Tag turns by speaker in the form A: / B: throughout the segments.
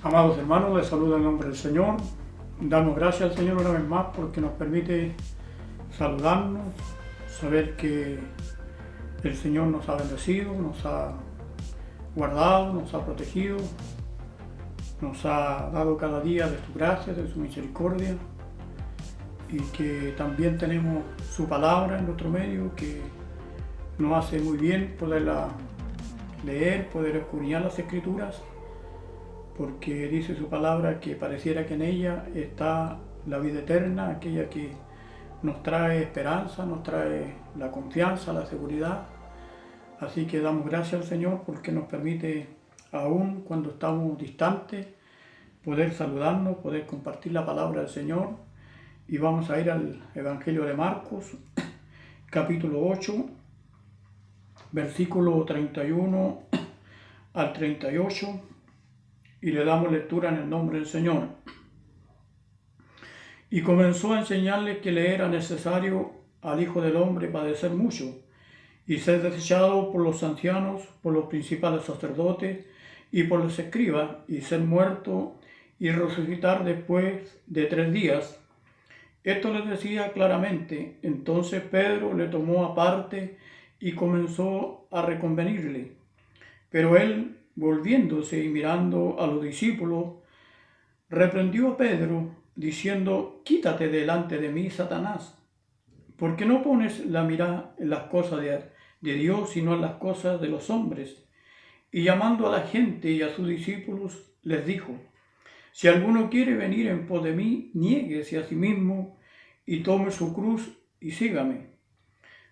A: Amados hermanos, les saludo en nombre del Señor. Damos gracias al Señor una vez más porque nos permite saludarnos, saber que el Señor nos ha bendecido, nos ha guardado, nos ha protegido, nos ha dado cada día de su gracia, de su misericordia, y que también tenemos su palabra en nuestro medio que nos hace muy bien poderla leer, poder escudriñar las Escrituras, porque dice su palabra que pareciera que en ella está la vida eterna, aquella que nos trae esperanza, nos trae la confianza, la seguridad. Así que damos gracias al Señor porque nos permite, aún cuando estamos distantes, poder saludarnos, poder compartir la palabra del Señor. Y vamos a ir al Evangelio de Marcos, capítulo 8, versículo 31 al 38. Y le damos lectura en el nombre del Señor. Y comenzó a enseñarles que le era necesario al Hijo del Hombre padecer mucho, y ser desechado por los ancianos, por los principales sacerdotes y por los escribas, y ser muerto y resucitar después de 3 días. Esto les decía claramente. Entonces Pedro le tomó aparte y comenzó a reconvenirle. Pero él, volviéndose y mirando a los discípulos, reprendió a Pedro, diciendo: «Quítate delante de mí, Satanás, porque no pones la mirada en las cosas de Dios, sino en las cosas de los hombres». Y llamando a la gente y a sus discípulos, les dijo: «Si alguno quiere venir en pos de mí, niéguese a sí mismo y tome su cruz y sígame.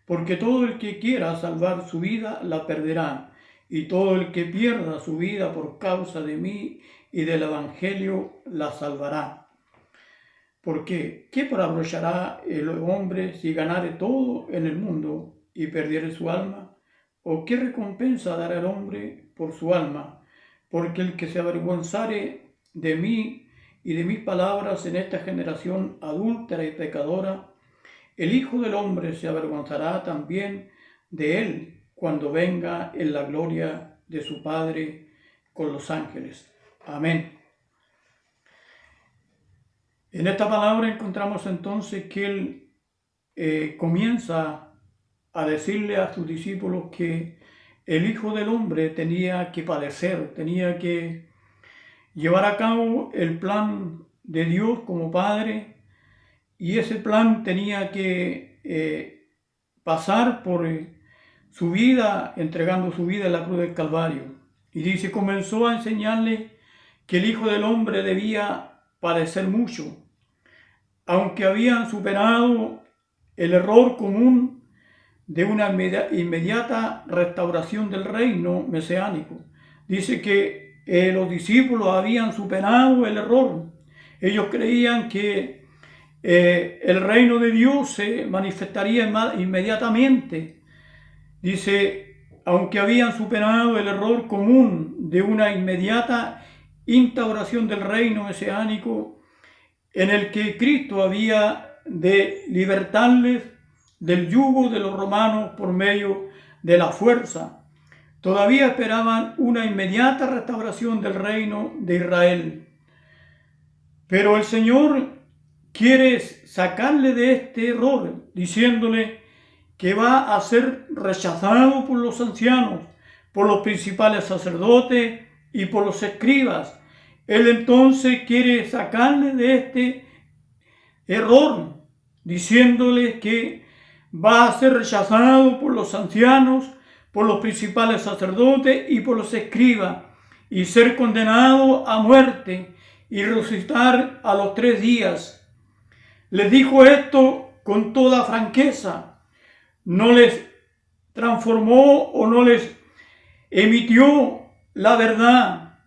A: Porque todo el que quiera salvar su vida la perderá, y todo el que pierda su vida por causa de mí y del Evangelio la salvará. Porque, ¿qué aprovechará el hombre si ganare todo en el mundo y perdiere su alma? ¿O qué recompensa dará el hombre por su alma? Porque el que se avergonzare de mí y de mis palabras en esta generación adúltera y pecadora, el Hijo del Hombre se avergonzará también de él cuando venga en la gloria de su Padre con los ángeles». Amén. En esta palabra encontramos entonces que él comienza a decirle a sus discípulos que el Hijo del Hombre tenía que padecer, tenía que llevar a cabo el plan de Dios como Padre, y ese plan tenía que pasar por su vida, entregando su vida en la cruz del Calvario. Y dice, comenzó a enseñarle que el Hijo del Hombre debía padecer mucho, aunque habían superado el error común de una inmediata restauración del reino mesiánico. Dice que los discípulos habían superado el error. Ellos creían que el reino de Dios se manifestaría inmediatamente. Dice, aunque habían superado el error común de una inmediata instauración del reino mesiánico, en el que Cristo había de libertarles del yugo de los romanos por medio de la fuerza, todavía esperaban una inmediata restauración del reino de Israel. Pero el Señor quiere sacarle de este error, diciéndole que va a ser rechazado por los ancianos, por los principales sacerdotes y por los escribas. Él entonces quiere sacarle de este error, diciéndole que va a ser rechazado por los ancianos, por los principales sacerdotes y por los escribas, y ser condenado a muerte y resucitar a los 3 días. Les dijo esto con toda franqueza. No les transformó o no les emitió la verdad,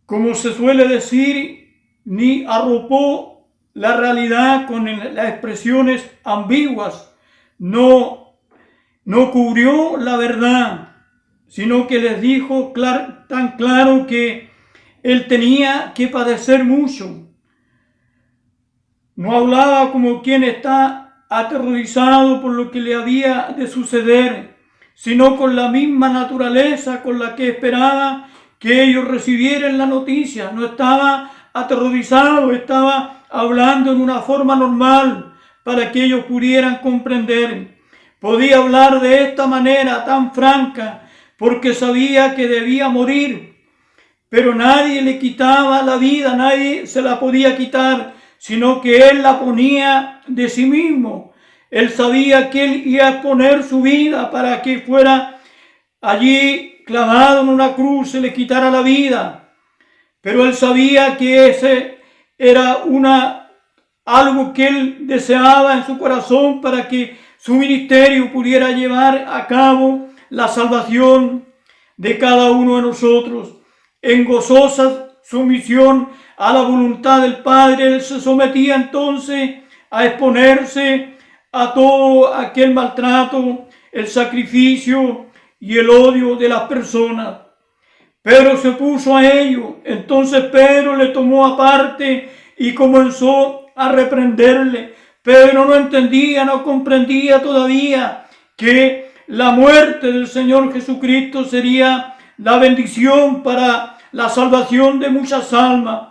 A: como se suele decir, ni arropó la realidad con las expresiones ambiguas. No cubrió la verdad, sino que les dijo tan claro que él tenía que padecer mucho. No hablaba como quien está aterrorizado por lo que le había de suceder, sino con la misma naturaleza con la que esperaba que ellos recibieran la noticia. No estaba aterrorizado, estaba hablando en una forma normal para que ellos pudieran comprender. Podía hablar de esta manera tan franca porque sabía que debía morir, pero nadie le quitaba la vida, nadie se la podía quitar, sino que él la ponía de sí mismo. Él sabía que él iba a poner su vida para que fuera allí clavado en una cruz, se le quitara la vida. Pero él sabía que ese era algo que él deseaba en su corazón para que su ministerio pudiera llevar a cabo la salvación de cada uno de nosotros. En gozosa sumisión a la voluntad del Padre, él se sometía entonces a exponerse a todo aquel maltrato, el sacrificio y el odio de las personas. Pedro se opuso a ello. Entonces Pedro le tomó aparte y comenzó a reprenderle. Pedro no entendía, no comprendía todavía que la muerte del Señor Jesucristo sería la bendición para la salvación de muchas almas.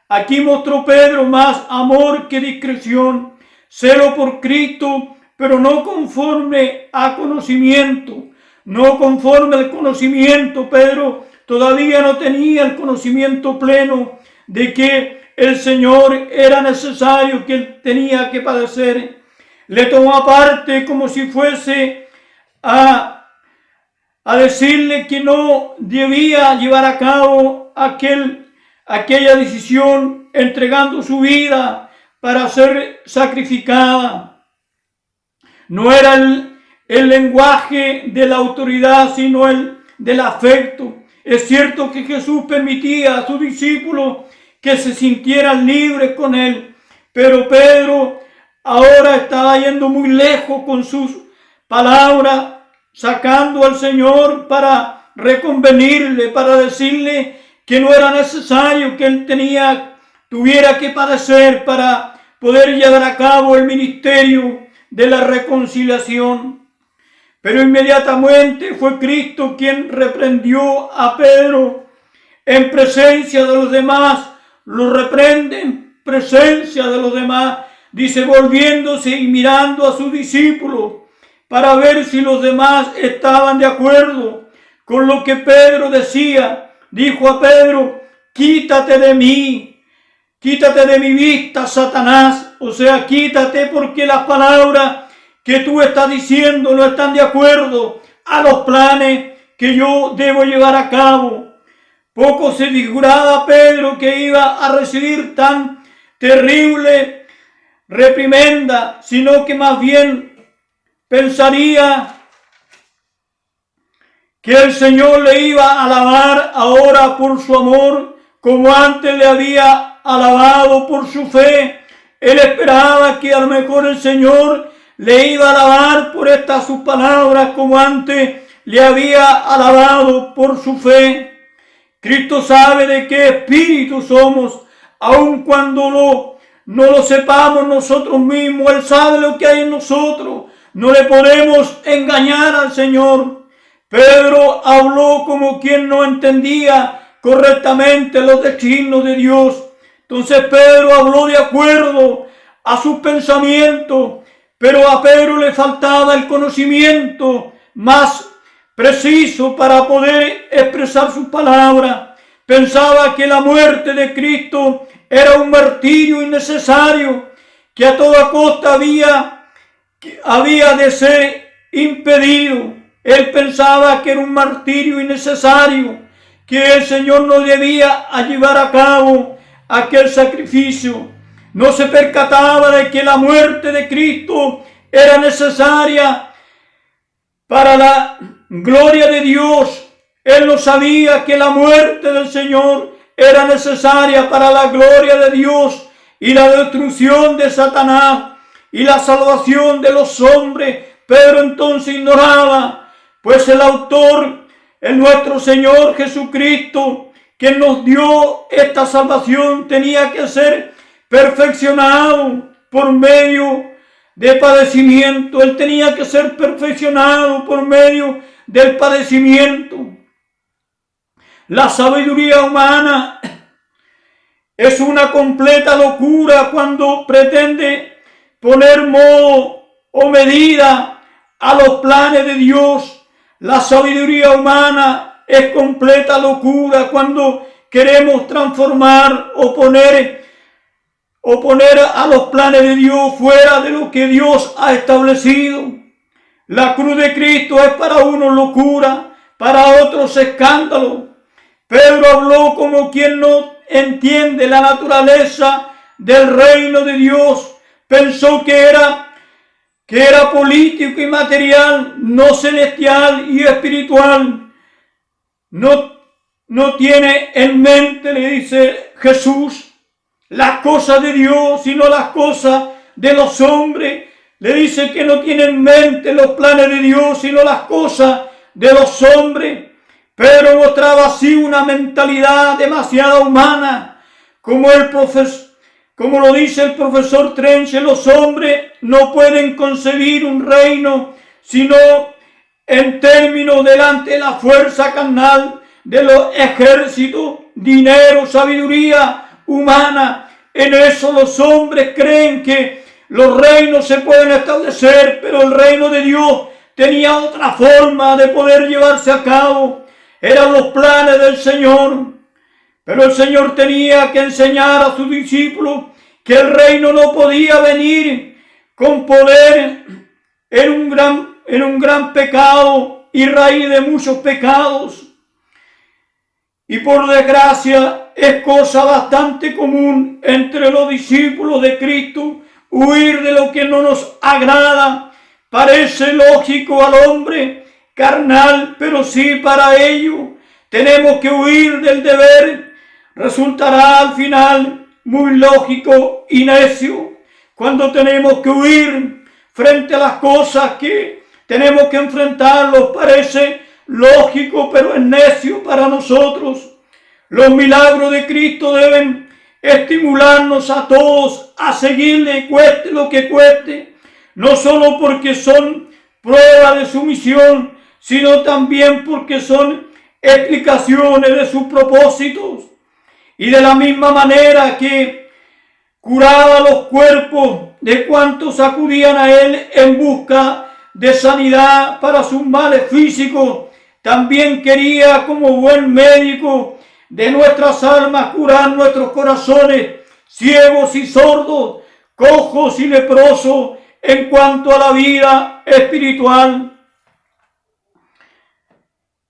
A: Aquí mostró Pedro más amor que discreción, celo por Cristo, pero no conforme a conocimiento, no conforme al conocimiento. Pedro todavía no tenía el conocimiento pleno de que el Señor era necesario, que él tenía que padecer. Le tomó aparte como si fuese a decirle que no debía llevar a cabo aquella decisión entregando su vida para ser sacrificada. No era el lenguaje de la autoridad, sino el del afecto. Es cierto que Jesús permitía a sus discípulos que se sintieran libres con él, pero Pedro ahora estaba yendo muy lejos con sus palabras, sacando al Señor para reconvenirle, para decirle que no era necesario que él tuviera que padecer para poder llevar a cabo el ministerio de la reconciliación. Pero inmediatamente fue Cristo quien reprendió a Pedro en presencia de los demás, lo reprende en presencia de los demás, dice, volviéndose y mirando a sus discípulos para ver si los demás estaban de acuerdo con lo que Pedro decía. Dijo a Pedro, quítate de mí, quítate de mi vista, Satanás. O sea, quítate, porque las palabras que tú estás diciendo no están de acuerdo a los planes que yo debo llevar a cabo. Poco se figuraba Pedro que iba a recibir tan terrible reprimenda, sino que más bien pensaría que el Señor le iba a alabar ahora por su amor, como antes le había alabado por su fe. Él esperaba que a lo mejor el Señor le iba a alabar por estas sus palabras, como antes le había alabado por su fe. Cristo sabe de qué espíritu somos, aun cuando no lo sepamos nosotros mismos. Él sabe lo que hay en nosotros. No le podemos engañar al Señor. Pedro habló como quien no entendía correctamente los designios de Dios. Entonces Pedro habló de acuerdo a sus pensamientos, pero a Pedro le faltaba el conocimiento más preciso para poder expresar sus palabras. Pensaba que la muerte de Cristo era un martirio innecesario, que a toda costa había de ser impedido. Él pensaba que era un martirio innecesario, que el Señor no debía llevar a cabo aquel sacrificio. No se percataba de que la muerte de Cristo era necesaria para la gloria de Dios. Él no sabía que la muerte del Señor era necesaria para la gloria de Dios y la destrucción de Satanás y la salvación de los hombres. Pedro entonces ignoraba, pues el autor, nuestro Señor Jesucristo, que nos dio esta salvación, tenía que ser perfeccionado por medio de padecimiento. Él tenía que ser perfeccionado por medio del padecimiento. La sabiduría humana es una completa locura cuando pretende poner modo o medida a los planes de Dios. La sabiduría humana es completa locura cuando queremos transformar o poner a los planes de Dios fuera de lo que Dios ha establecido. La cruz de Cristo es para unos locura, para otros escándalo. Pedro habló como quien no entiende la naturaleza del reino de Dios. Pensó que era político y material, no celestial y espiritual. No tiene en mente, le dice Jesús, las cosas de Dios, sino las cosas de los hombres. Le dice que no tiene en mente los planes de Dios, sino las cosas de los hombres. Pedro mostraba así una mentalidad demasiado humana, como lo dice el profesor Trench, los hombres no pueden concebir un reino sino en términos delante de la fuerza carnal de los ejércitos, dinero, sabiduría humana. En eso los hombres creen que los reinos se pueden establecer, pero el reino de Dios tenía otra forma de poder llevarse a cabo. Eran los planes del Señor. Pero el Señor tenía que enseñar a sus discípulos que el reino no podía venir con poder en un gran pecado y raíz de muchos pecados. Y por desgracia es cosa bastante común entre los discípulos de Cristo huir de lo que no nos agrada. Parece lógico al hombre carnal, pero sí para ello tenemos que huir del deber. Resultará al final muy lógico y necio cuando tenemos que huir frente a las cosas que tenemos que enfrentarlos. Parece lógico, pero es necio para nosotros. Los milagros de Cristo deben estimularnos a todos a seguirle, cueste lo que cueste, no solo porque son prueba de su misión, sino también porque son explicaciones de sus propósitos. Y de la misma manera que curaba los cuerpos de cuantos acudían a él en busca de sanidad para sus males físicos, también quería como buen médico de nuestras almas curar nuestros corazones ciegos y sordos, cojos y leprosos en cuanto a la vida espiritual.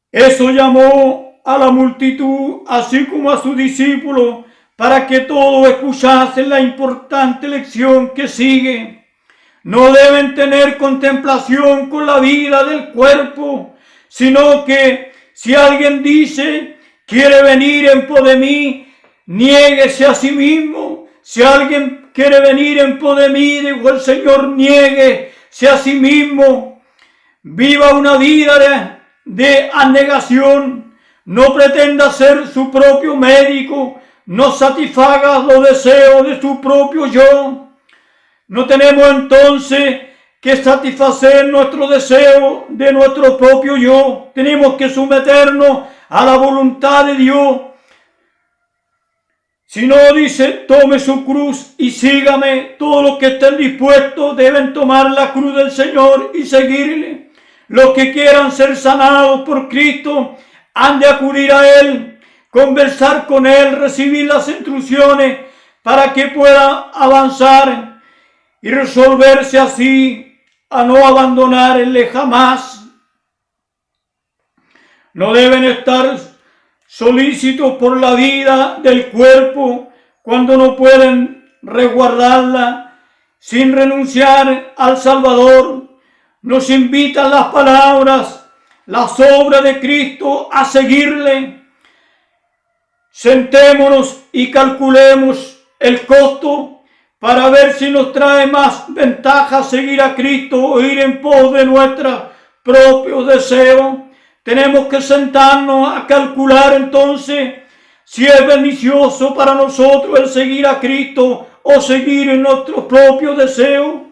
A: Eso llamó a la multitud, así como a sus discípulos, para que todos escuchasen la importante lección que sigue. No deben tener contemplación con la vida del cuerpo, sino que si alguien dice, quiere venir en pos de mí, niéguese a sí mismo. Si alguien quiere venir en pos de mí, dijo el Señor, niéguese a sí mismo. Viva una vida de abnegación. No pretenda ser su propio médico. No satisfaga los deseos de su propio yo. No tenemos entonces que satisfacer nuestro deseo de nuestro propio yo. Tenemos que someternos a la voluntad de Dios. Si no, dice, tome su cruz y sígame. Todos los que estén dispuestos deben tomar la cruz del Señor y seguirle. Los que quieran ser sanados por Cristo han de acudir a Él, conversar con Él, recibir las instrucciones para que pueda avanzar y resolverse así a no abandonarle jamás. No deben estar solícitos por la vida del cuerpo cuando no pueden resguardarla sin renunciar al Salvador. Nos invitan las palabras, las obras de Cristo a seguirle. Sentémonos y calculemos el costo para ver si nos trae más ventaja seguir a Cristo o ir en pos de nuestros propios deseos. Tenemos que sentarnos a calcular entonces si es beneficioso para nosotros el seguir a Cristo o seguir en nuestros propios deseos.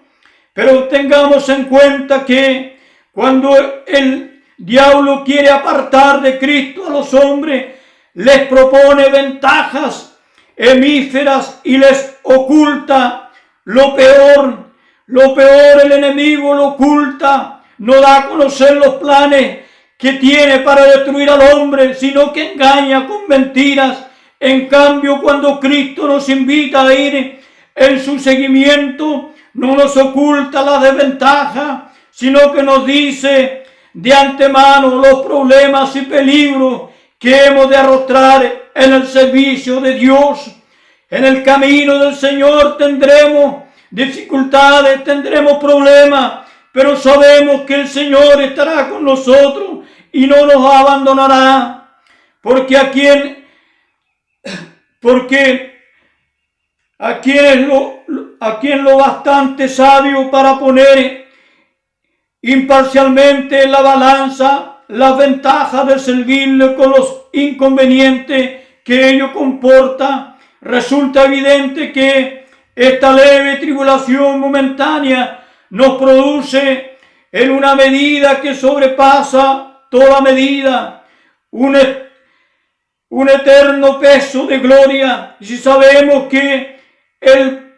A: Pero tengamos en cuenta que cuando el diablo quiere apartar de Cristo a los hombres, les propone ventajas hemíferas y les oculta lo peor. Lo peor el enemigo lo oculta, no da a conocer los planes que tiene para destruir al hombre, sino que engaña con mentiras. En cambio, cuando Cristo nos invita a ir en su seguimiento, no nos oculta la desventaja, sino que nos dice de antemano los problemas y peligros que hemos de arrostrar en el servicio de Dios. En el camino del Señor tendremos dificultades, tendremos problemas, pero sabemos que el Señor estará con nosotros y no nos abandonará, porque a quien es lo bastante sabio para poner imparcialmente en la balanza las ventajas de servirle con los inconvenientes que ello comporta. Resulta evidente que esta leve tribulación momentánea nos produce en una medida que sobrepasa toda medida un eterno peso de gloria. Y si sabemos que el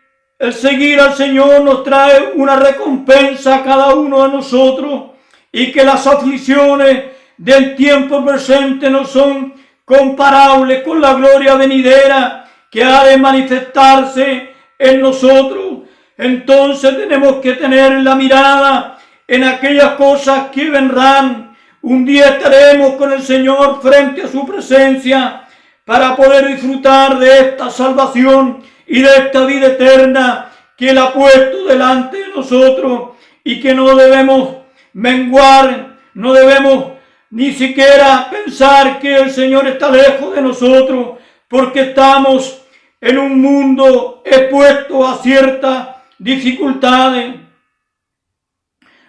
A: seguir al Señor nos trae una recompensa a cada uno de nosotros, y que las aflicciones del tiempo presente no son comparables con la gloria venidera que ha de manifestarse en nosotros, entonces tenemos que tener la mirada en aquellas cosas que vendrán. Un día estaremos con el Señor frente a su presencia para poder disfrutar de esta salvación y de esta vida eterna que Él ha puesto delante de nosotros, y que no debemos menguar, no debemos ni siquiera pensar que el Señor está lejos de nosotros, porque estamos en un mundo expuesto a ciertas dificultades.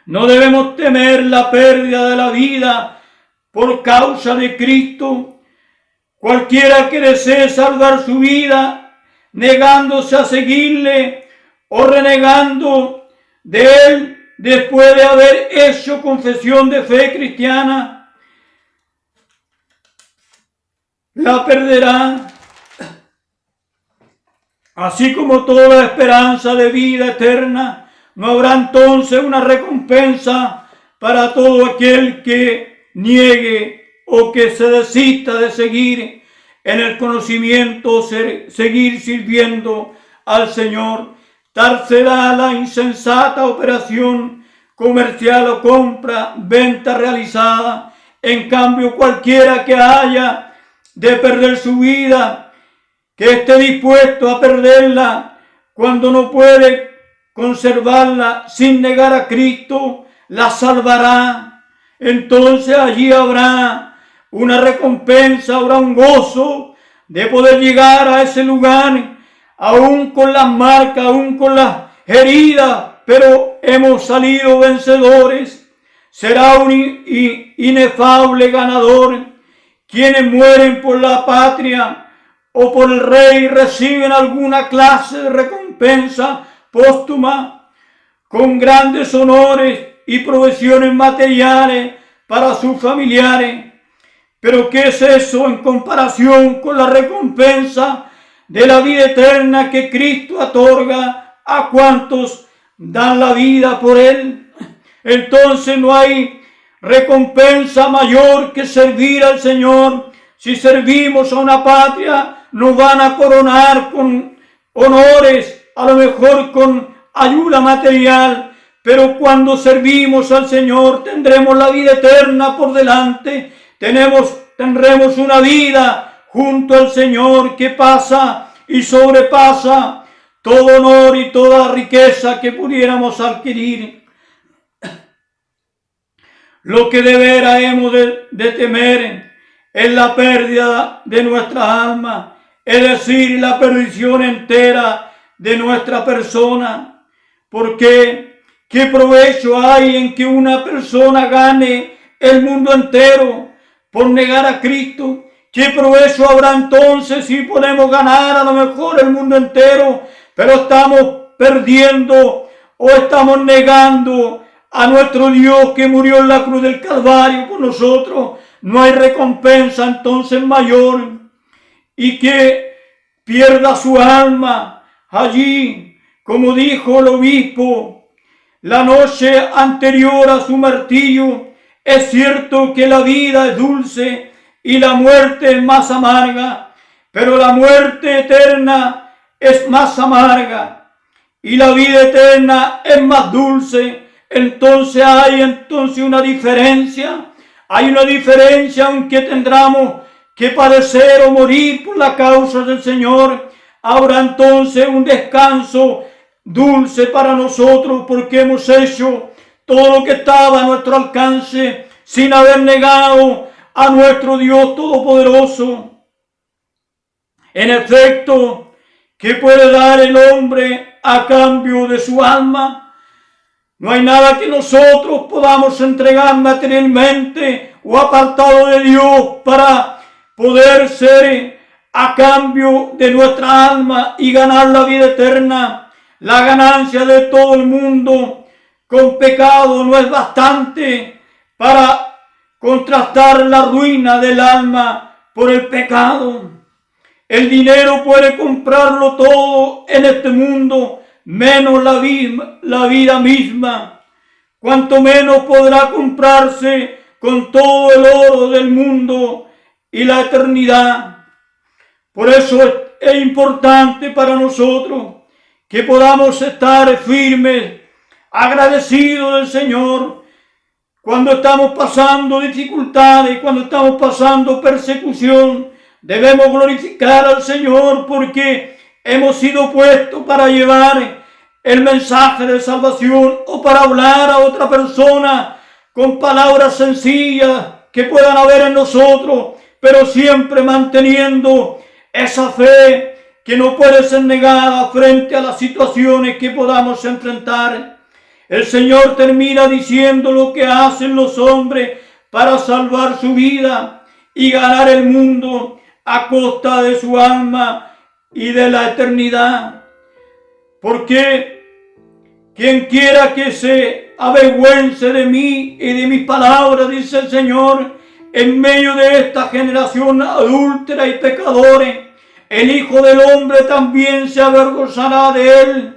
A: No debemos temer la pérdida de la vida por causa de Cristo. Cualquiera que desee salvar su vida, negándose a seguirle o renegando de Él después de haber hecho confesión de fe cristiana, la perderá. Así como toda esperanza de vida eterna, no habrá entonces una recompensa para todo aquel que niegue o que se desista de seguir en el conocimiento, seguir sirviendo al Señor. Tal será la insensata operación comercial o compra, venta realizada. En cambio, cualquiera que haya de perder su vida, que esté dispuesto a perderla cuando no puede conservarla sin negar a Cristo, la salvará. Entonces allí habrá una recompensa, habrá un gozo de poder llegar a ese lugar, aún con las marcas, aún con las heridas, pero hemos salido vencedores. Será un inefable ganador. Quienes mueren por la patria o por el rey reciben alguna clase de recompensa póstuma, con grandes honores y provisiones materiales para sus familiares. Pero ¿qué es eso en comparación con la recompensa de la vida eterna que Cristo otorga a cuantos dan la vida por Él? Entonces no hay recompensa mayor que servir al Señor. Si servimos a una patria, nos van a coronar con honores, a lo mejor con ayuda material, pero cuando servimos al Señor tendremos la vida eterna por delante. Tendremos una vida junto al Señor que pasa y sobrepasa todo honor y toda riqueza que pudiéramos adquirir. Lo que de veras hemos de temer es la pérdida de nuestra alma, es decir, la perdición entera de nuestra persona. Porque ¿qué provecho hay en que una persona gane el mundo entero por negar a Cristo? ¿Qué provecho habrá entonces si podemos ganar a lo mejor el mundo entero, pero estamos perdiendo o estamos negando a nuestro Dios que murió en la cruz del Calvario por nosotros? No hay recompensa entonces mayor. y que pierda su alma allí, como dijo el obispo la noche anterior a su martirio. Es cierto que la vida es dulce y la muerte es más amarga, pero la muerte eterna es más amarga y la vida eterna es más dulce. Entonces hay una diferencia. Hay una diferencia, aunque tendremos que padecer o morir por la causa del Señor. Habrá entonces un descanso dulce para nosotros, porque hemos hecho todo lo que estaba a nuestro alcance sin haber negado a nuestro Dios Todopoderoso. En efecto, ¿qué puede dar el hombre a cambio de su alma? No hay nada que nosotros podamos entregar materialmente o apartado de Dios para poder ser a cambio de nuestra alma y ganar la vida eterna. La ganancia de todo el mundo con pecado no es bastante para contrastar la ruina del alma por el pecado. El dinero puede comprarlo todo en este mundo, menos la vida misma. Cuanto menos podrá comprarse con todo el oro del mundo y la eternidad. Por eso es importante para nosotros que podamos estar firmes, agradecidos del Señor, cuando estamos pasando dificultades, cuando estamos pasando persecución. Debemos glorificar al Señor porque hemos sido puestos para llevar el mensaje de salvación o para hablar a otra persona con palabras sencillas que puedan haber en nosotros, pero siempre manteniendo esa fe que no puede ser negada frente a las situaciones que podamos enfrentar. El Señor termina diciendo lo que hacen los hombres para salvar su vida y ganar el mundo a costa de su alma y de la eternidad. Porque quien quiera que se avergüence de mí y de mis palabras, dice el Señor, en medio de esta generación adúltera y pecadores, el Hijo del Hombre también se avergonzará de él.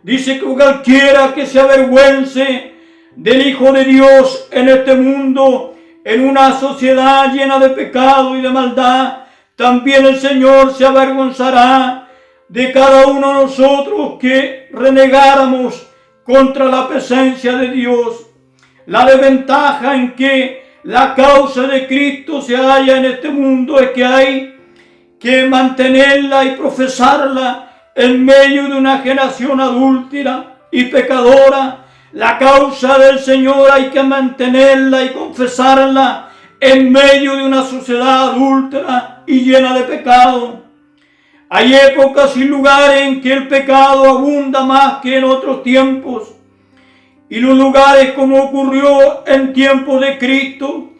A: Dice que cualquiera que se avergüence del Hijo de Dios en este mundo, en una sociedad llena de pecado y de maldad, también el Señor se avergonzará de cada uno de nosotros que renegáramos contra la presencia de Dios. La desventaja en que la causa de Cristo se halla en este mundo es que hay que mantenerla y profesarla en medio de una generación adúltera y pecadora. La causa del Señor hay que mantenerla y confesarla en medio de una sociedad adúltera y llena de pecado. Hay épocas y lugares en que el pecado abunda más que en otros tiempos. Y los lugares como ocurrió en tiempos de Cristo,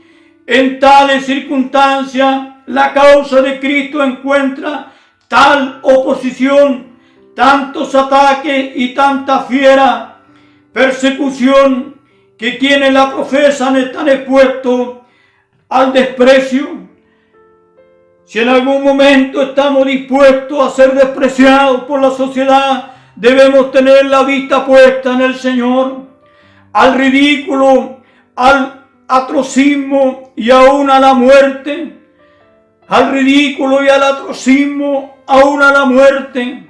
A: en tales circunstancias, la causa de Cristo encuentra tal oposición, tantos ataques y tanta fiera persecución que quienes la profesan están expuestos al desprecio. Si en algún momento estamos dispuestos a ser despreciados por la sociedad, debemos tener la vista puesta en el Señor. Al ridículo, al atrocismo y aún a la muerte. Al ridículo y al atrocismo, aún a la muerte.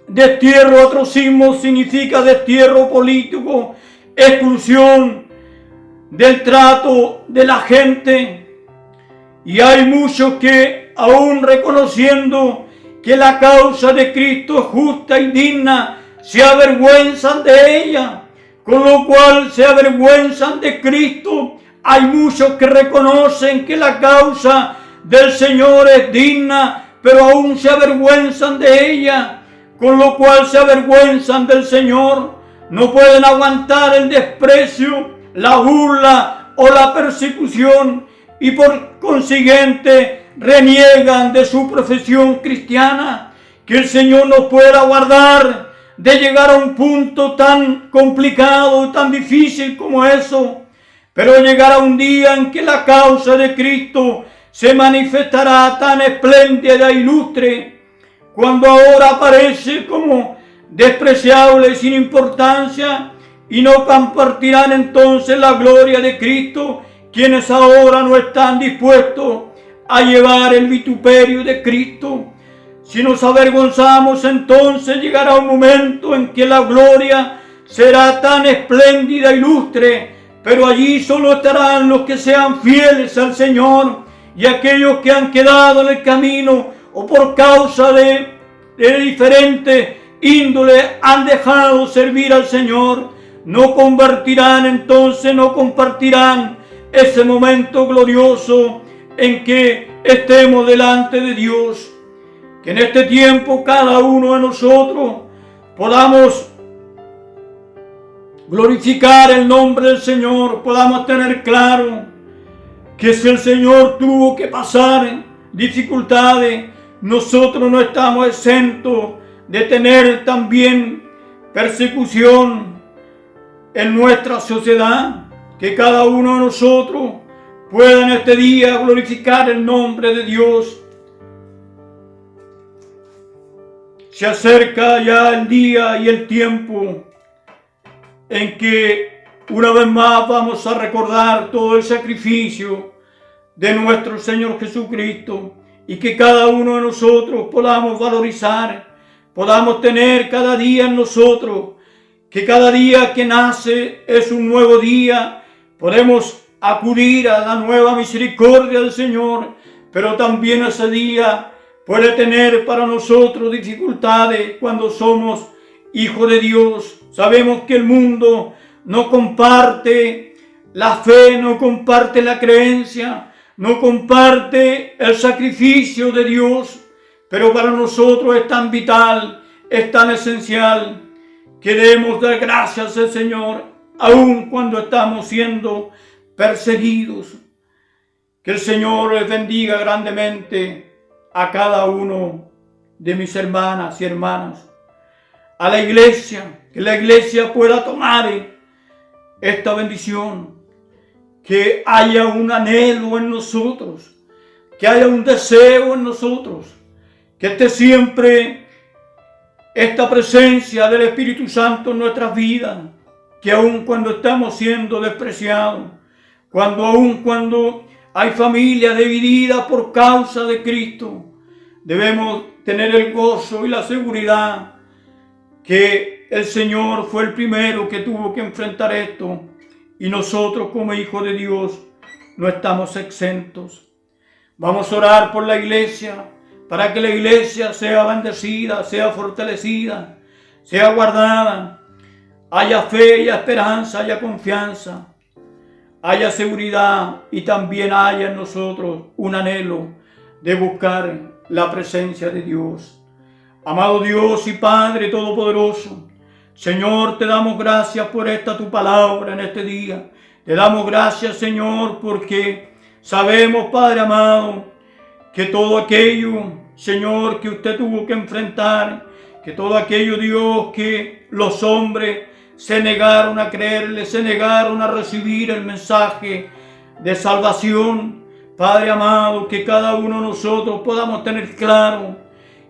A: Destierro, atrocismo significa destierro político, exclusión del trato de la gente. Y hay muchos que, aún reconociendo que la causa de Cristo es justa y digna, se avergüenzan de ella, con lo cual se avergüenzan de Cristo. Hay muchos que reconocen que la causa del Señor es digna, pero aún se avergüenzan de ella, con lo cual se avergüenzan del Señor. No pueden aguantar el desprecio, la burla o la persecución y por consiguiente reniegan de su profesión cristiana. Que el Señor nos pueda guardar de llegar a un punto tan complicado, tan difícil como eso, pero llegará un día en que la causa de Cristo se manifestará tan espléndida e ilustre, cuando ahora aparece como despreciable y sin importancia, y no compartirán entonces la gloria de Cristo quienes ahora no están dispuestos a llevar el vituperio de Cristo. Si nos avergonzamos, entonces llegará un momento en que la gloria será tan espléndida e ilustre, pero allí solo estarán los que sean fieles al Señor, y aquellos que han quedado en el camino o por causa de diferente índole han dejado servir al Señor, no compartirán ese momento glorioso en que estemos delante de Dios. Que en este tiempo cada uno de nosotros podamos glorificar el nombre del Señor, podamos tener claro que si el Señor tuvo que pasar dificultades, nosotros no estamos exentos de tener también persecución en nuestra sociedad. Que cada uno de nosotros pueda en este día glorificar el nombre de Dios. Se acerca ya el día y el tiempo en que una vez más vamos a recordar todo el sacrificio de nuestro Señor Jesucristo, y que cada uno de nosotros podamos valorizar, podamos tener cada día en nosotros, que cada día que nace es un nuevo día. Podemos acudir a la nueva misericordia del Señor, pero también ese día puede tener para nosotros dificultades cuando somos hijos de Dios. Sabemos que el mundo no comparte la fe, no comparte la creencia, no comparte el sacrificio de Dios, pero para nosotros es tan vital, es tan esencial, que debemos dar gracias al Señor, aun cuando estamos siendo perseguidos. Que el Señor les bendiga grandemente a cada uno de mis hermanas y hermanos, a la iglesia, que la iglesia pueda tomar esta bendición, que haya un anhelo en nosotros, que haya un deseo en nosotros, que esté siempre esta presencia del Espíritu Santo en nuestras vidas, que aun cuando estamos siendo despreciados, cuando hay familias divididas por causa de Cristo, debemos tener el gozo y la seguridad que el Señor fue el primero que tuvo que enfrentar esto, y nosotros como hijos de Dios no estamos exentos. Vamos a orar por la iglesia, para que la iglesia sea bendecida, sea fortalecida, sea guardada, haya fe, haya esperanza, haya confianza, haya seguridad, y también haya en nosotros un anhelo de buscar la presencia de Dios. Amado Dios y Padre Todopoderoso, Señor, te damos gracias por esta tu palabra en este día. Te damos gracias, Señor, porque sabemos, Padre amado, que todo aquello, Señor, que usted tuvo que enfrentar, que todo aquello, Dios, que los hombres se negaron a creerle, se negaron a recibir el mensaje de salvación, Padre amado, que cada uno de nosotros podamos tener claro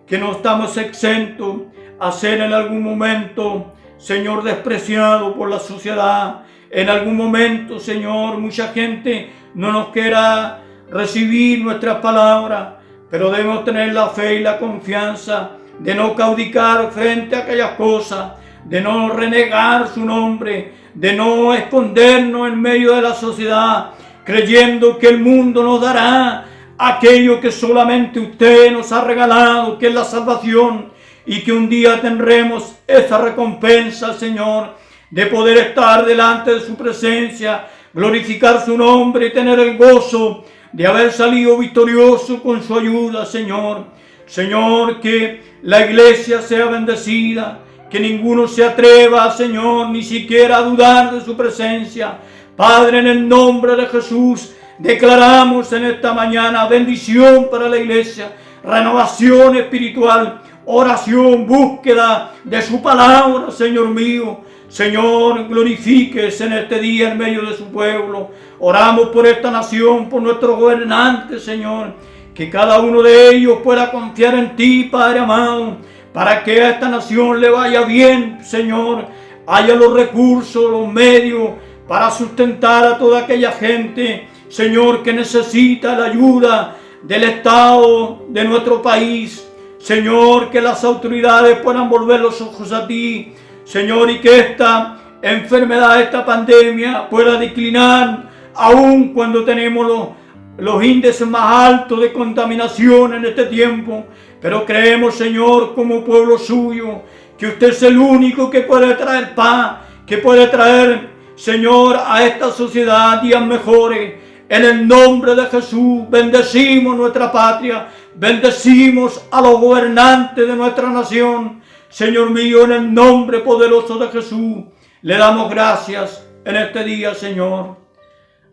A: que no estamos exentos a ser en algún momento, Señor, despreciado por la sociedad. En algún momento, Señor, mucha gente no nos quiera recibir nuestras palabras, pero debemos tener la fe y la confianza de no claudicar frente a aquellas cosas, de no renegar su nombre, de no escondernos en medio de la sociedad, creyendo que el mundo nos dará aquello que solamente usted nos ha regalado, que es la salvación, y que un día tendremos esa recompensa, Señor, de poder estar delante de su presencia, glorificar su nombre y tener el gozo de haber salido victorioso con su ayuda, Señor. Señor, que la iglesia sea bendecida, que ninguno se atreva, Señor, ni siquiera a dudar de su presencia. Padre, en el nombre de Jesús, declaramos en esta mañana bendición para la iglesia, renovación espiritual, oración, búsqueda de su palabra, Señor mío. Señor, glorifiques en este día en medio de su pueblo. Oramos por esta nación, por nuestros gobernantes, Señor, que cada uno de ellos pueda confiar en ti, Padre amado, para que a esta nación le vaya bien, Señor. Haya los recursos, los medios para sustentar a toda aquella gente, Señor, que necesita la ayuda del Estado de nuestro país. Señor, que las autoridades puedan volver los ojos a ti, Señor, y que esta enfermedad, esta pandemia pueda declinar, aun cuando tenemos los índices más altos de contaminación en este tiempo. Pero creemos, Señor, como pueblo suyo, que usted es el único que puede traer paz, que puede traer, Señor, a esta sociedad días mejores. En el nombre de Jesús, bendecimos nuestra patria, bendecimos a los gobernantes de nuestra nación. Señor mío, en el nombre poderoso de Jesús, le damos gracias en este día, Señor.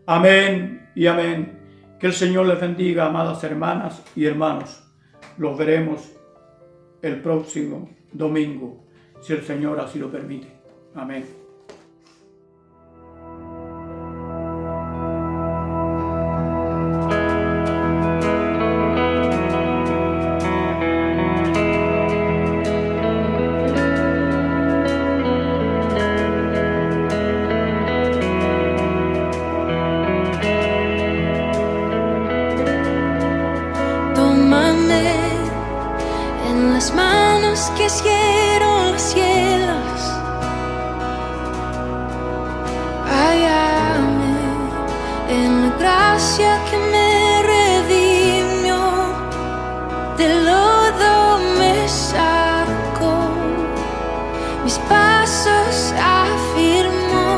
A: Amén y amén. Que el Señor les bendiga, amadas hermanas y hermanos. Los veremos el próximo domingo, si el Señor así lo permite. Amén.
B: Que hicieron los cielos, hállame en la gracia que me redimió, del lodo me sacó, mis pasos afirmó,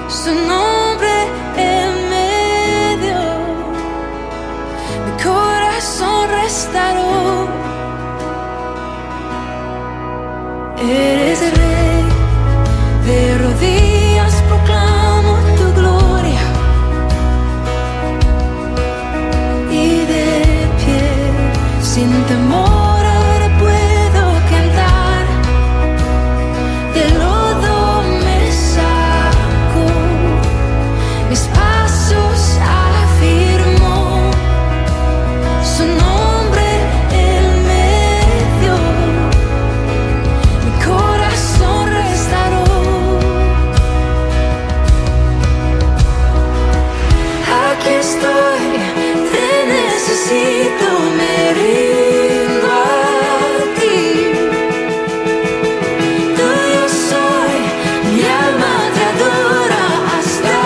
B: su nombre él me dio, mi corazón restauró. Eres rey, de rodillas proclamo tu gloria, y de pie, sin temor ahora puedo cantar, del lodo me saco, mis pasos afirmó, su nombre él me dio. Me rindo a ti, tuyo soy, mi alma te adora hasta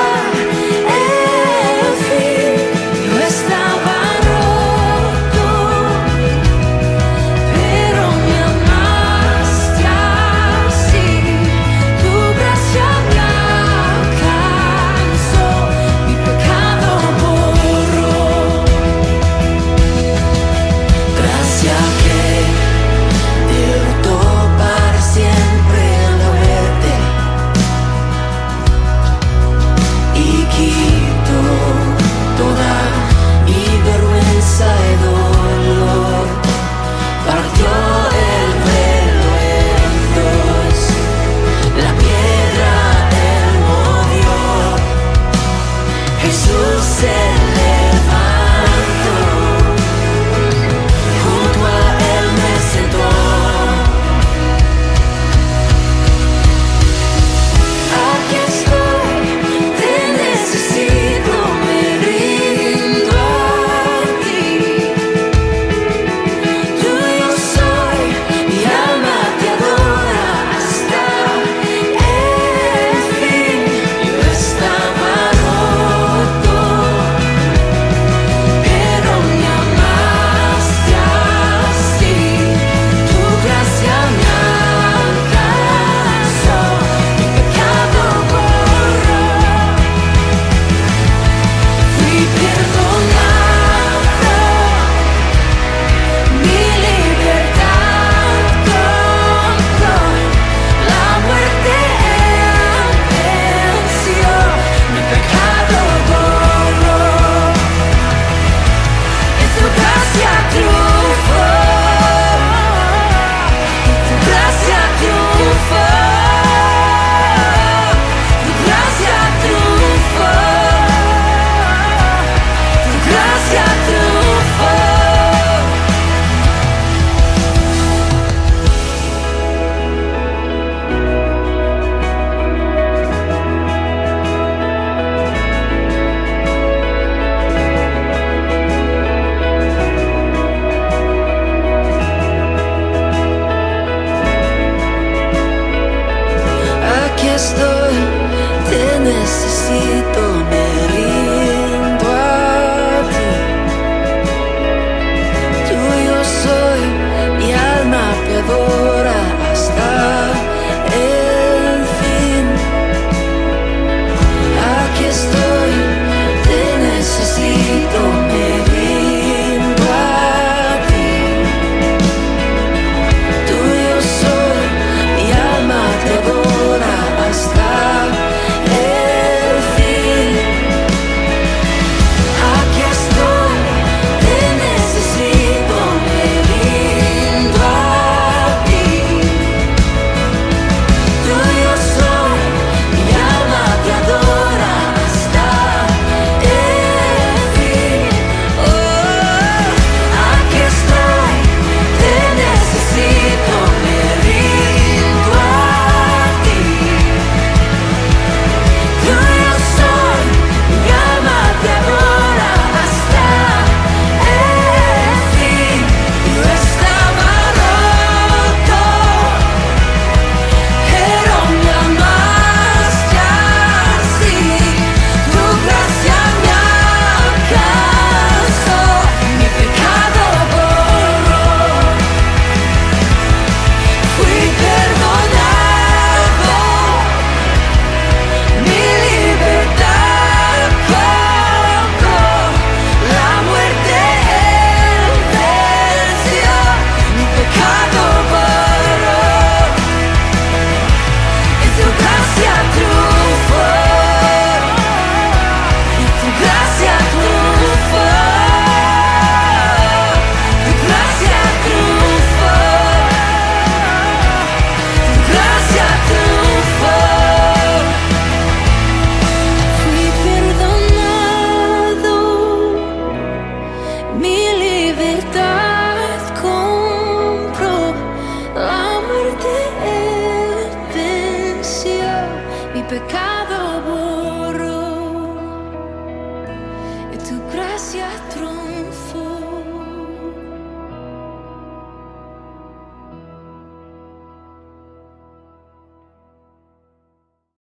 B: pecado.